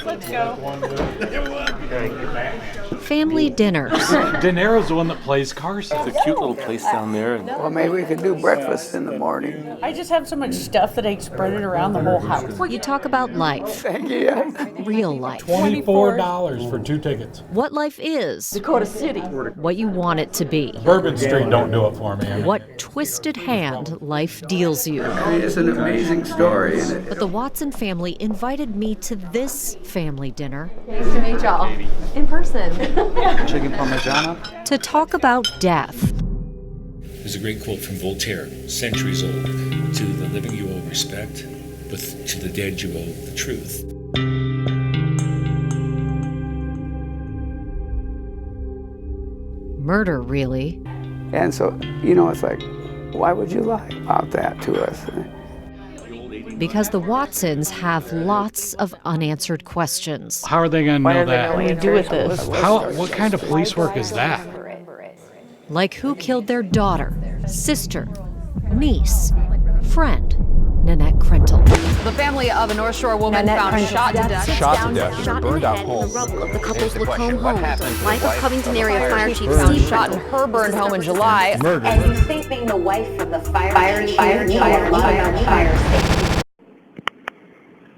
Let's go. Family dinners. De Niro's the one that plays Carson. It's a cute little place down there. Well, maybe we could do breakfast in the morning. I just have so much stuff that I spread it around the whole house. You talk about life. Thank you. Real life. $24 for 2 tickets. What life is. Dakota City. What you want it to be. Bourbon Street don't do it for me. What twisted hand life deals you. I mean, it's an amazing story, isn't it? But the Watson family invited me to this family dinner. Nice to meet y'all. In person. Chicken Parmigiana. To talk about death. There's a great quote from Voltaire, centuries old. To the living you owe respect, but to the dead you owe the truth. Murder, really. And so, it's like, why would you lie about that to us? Because the Watsons have lots of unanswered questions. How are they going to know that? What do you do with this? What kind of police work is that? Like who killed their daughter, sister, niece, friend, Nanette Krentel. The family of a North Shore woman found shot to death. Shot to death in a burned out home. The couple's Lacombe home. Wife of Covington area fire chief Found Steve shot in her burned home in July. And you think being the wife of the fire chief.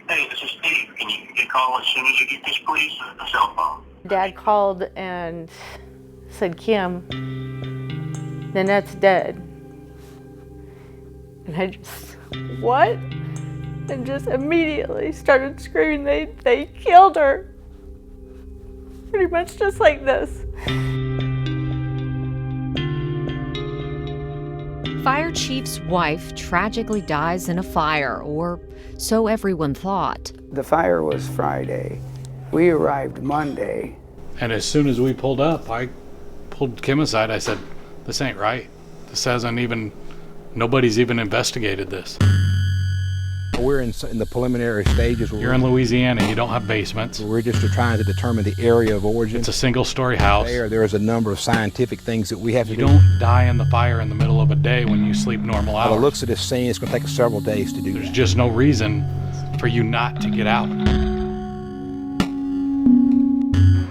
Hey, this is Steve. Can you get a call as soon as you get this, please? A cell phone. Dad called and said, Kim, Nanette's dead. And I just, what? And just immediately started screaming, they killed her. Pretty much just like this. Fire chief's wife tragically dies in a fire, or so everyone thought. The fire was Friday. We arrived Monday. And as soon as we pulled up, I pulled Kim aside. I said, this ain't right. Nobody's even investigated this. We're in the preliminary stages. You're in Louisiana, you don't have basements. We're just trying to determine the area of origin. It's a single-story house. There's a number of scientific things that we have to do. You don't die in the fire in the middle of a day when you sleep normal hours. By the looks of this scene, it's going to take us several days to do There's that. just no reason for you not to get out.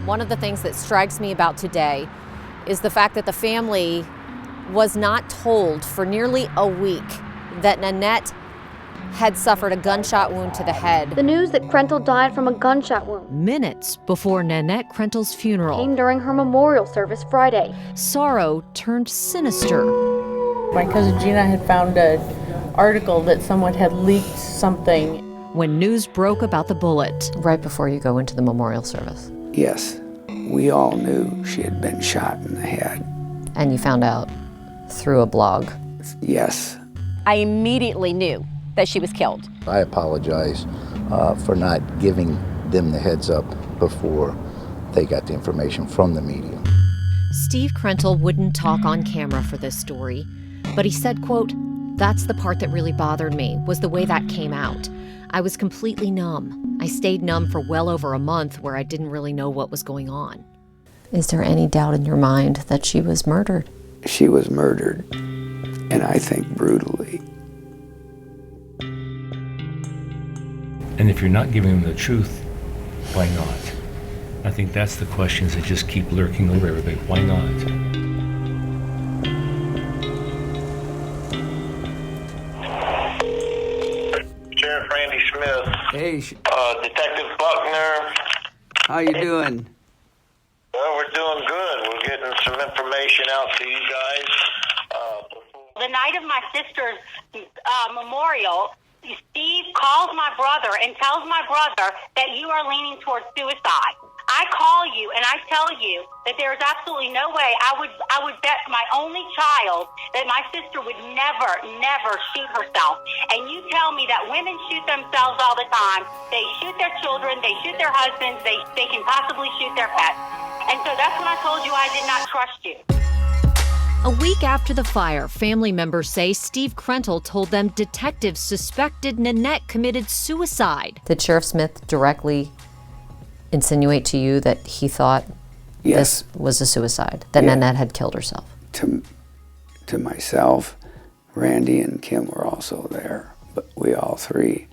One of the things that strikes me about today is the fact that the family was not told for nearly a week that Nanette had suffered a gunshot wound to the head. The news that Krentel died from a gunshot wound Minutes before Nanette Krentel's funeral came during her memorial service Friday. Sorrow turned sinister. My cousin Gina had found an article that someone had leaked something. When news broke about the bullet. Right before you go into the memorial service. Yes, we all knew she had been shot in the head. And you found out through a blog. Yes. I immediately knew that she was killed. I apologize for not giving them the heads up before they got the information from the media. Steve Krentel wouldn't talk on camera for this story, but he said, quote, "That's the part that really bothered me, was the way that came out. I was completely numb. I stayed numb for well over a month where I didn't really know what was going on." Is there any doubt in your mind that she was murdered? She was murdered, and I think brutally. And if you're not giving them the truth, why not? I think that's the questions that just keep lurking over everybody. Why not? Sheriff Randy Smith. Hey, Detective Buckner. how you doing? Well, we're doing good. We're getting some information out to you guys. The night of my sister's memorial, Steve calls my brother and tells my brother that you are leaning towards suicide. I call you and I tell you that there is absolutely no way I would bet my only child that my sister would never shoot herself. And you tell me that women shoot themselves all the time. They shoot their children, they shoot their husbands, they can possibly shoot their pets. And so that's when I told you I did not trust you. A week after the fire, family members say Steve Krentel told them detectives suspected Nanette committed suicide. Did Sheriff Smith directly insinuate to you that he thought Yes. this was a suicide, that Nanette had killed herself? To myself, Randy and Kim were also there, but we all three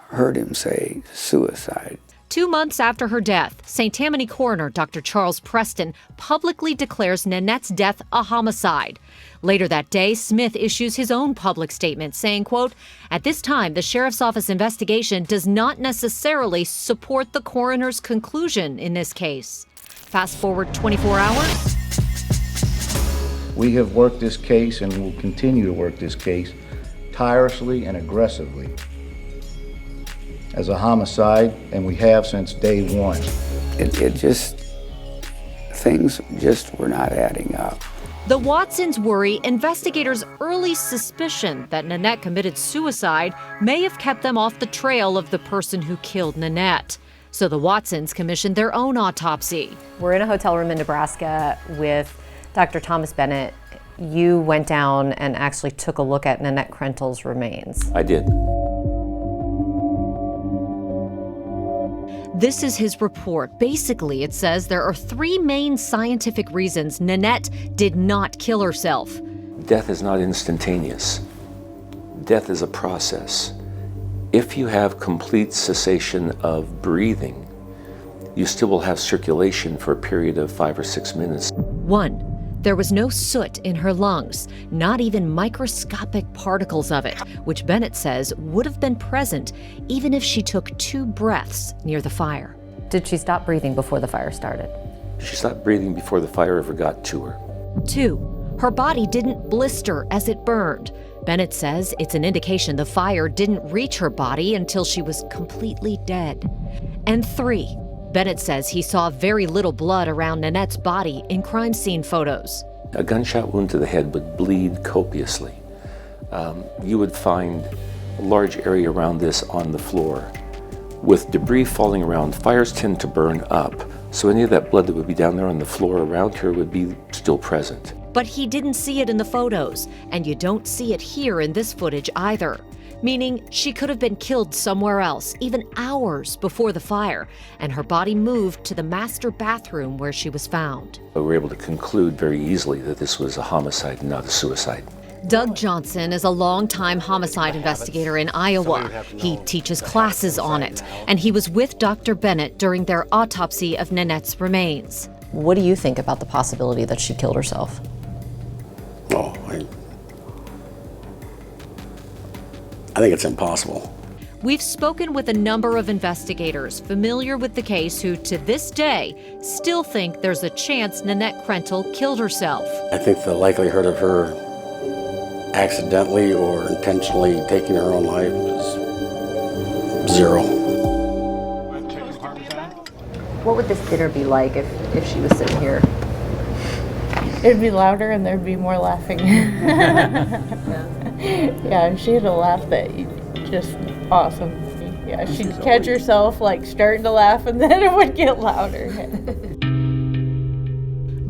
heard him say suicide. 2 months after her death, St. Tammany coroner Dr. Charles Preston publicly declares Nanette's death a homicide. Later that day, Smith issues his own public statement saying, quote, "At this time, the sheriff's office investigation does not necessarily support the coroner's conclusion in this case." Fast forward 24 hours. We have worked this case and will continue to work this case tirelessly and aggressively as a homicide, and we have since day one. Things just were not adding up. The Watsons worry investigators' early suspicion that Nanette committed suicide may have kept them off the trail of the person who killed Nanette. So the Watsons commissioned their own autopsy. We're in a hotel room in Nebraska with Dr. Thomas Bennett. You went down and actually took a look at Nanette Krentel's remains. I did. This is his report. Basically, it says there are 3 main scientific reasons Nanette did not kill herself. Death is not instantaneous. Death is a process. If you have complete cessation of breathing, you still will have circulation for a period of 5 or 6 minutes. 1, there was no soot in her lungs, not even microscopic particles of it, which Bennett says would have been present even if she took 2 breaths near the fire. Did she stop breathing before the fire started? She stopped breathing before the fire ever got to her. 2, her body didn't blister as it burned. Bennett says it's an indication the fire didn't reach her body until she was completely dead. And 3, Bennett says he saw very little blood around Nanette's body in crime scene photos. A gunshot wound to the head would bleed copiously. You would find a large area around this on the floor. With debris falling around, fires tend to burn up, so any of that blood that would be down there on the floor around her would be still present. But he didn't see it in the photos, and you don't see it here in this footage either. Meaning she could have been killed somewhere else, even hours before the fire, and her body moved to the master bathroom where she was found. We were able to conclude very easily that this was a homicide, not a suicide. Doug Johnson is a longtime homicide investigator in Iowa. He teaches classes on it, and he was with Dr. Bennett during their autopsy of Nanette's remains. What do you think about the possibility that she killed herself? I think it's impossible. We've spoken with a number of investigators familiar with the case who, to this day, still think there's a chance Nanette Krentel killed herself. I think the likelihood of her accidentally or intentionally taking her own life is 0. What would this dinner be like if she was sitting here? It'd be louder and there'd be more laughing. Yeah, she had a laugh that just awesome. Yeah, she'd catch herself like starting to laugh and then it would get louder.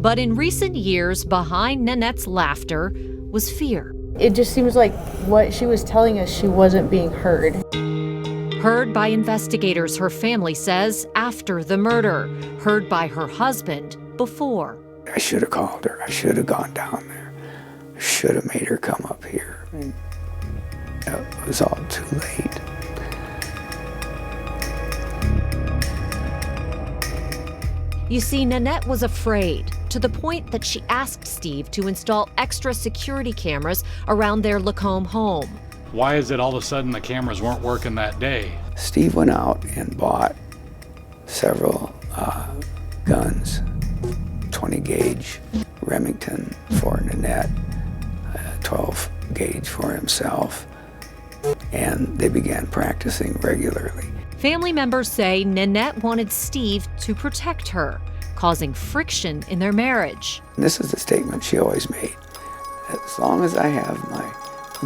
But in recent years, behind Nanette's laughter was fear. It just seems like what she was telling us, she wasn't being heard. Heard by investigators, her family says, after the murder. Heard by her husband before. I should have called her. I should have gone down there. I should have made her come up here. It was all too late. You see, Nanette was afraid, to the point that she asked Steve to install extra security cameras around their Lacombe home. Why is it all of a sudden the cameras weren't working that day? Steve went out and bought several guns, 20 gauge Remington for Nanette, 12 gauge for himself, and they began practicing regularly. Family members say Nanette wanted Steve to protect her, causing friction in their marriage. This is the statement she always made. As long as I have my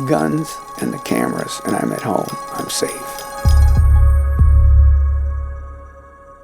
guns and the cameras and I'm at home, I'm safe.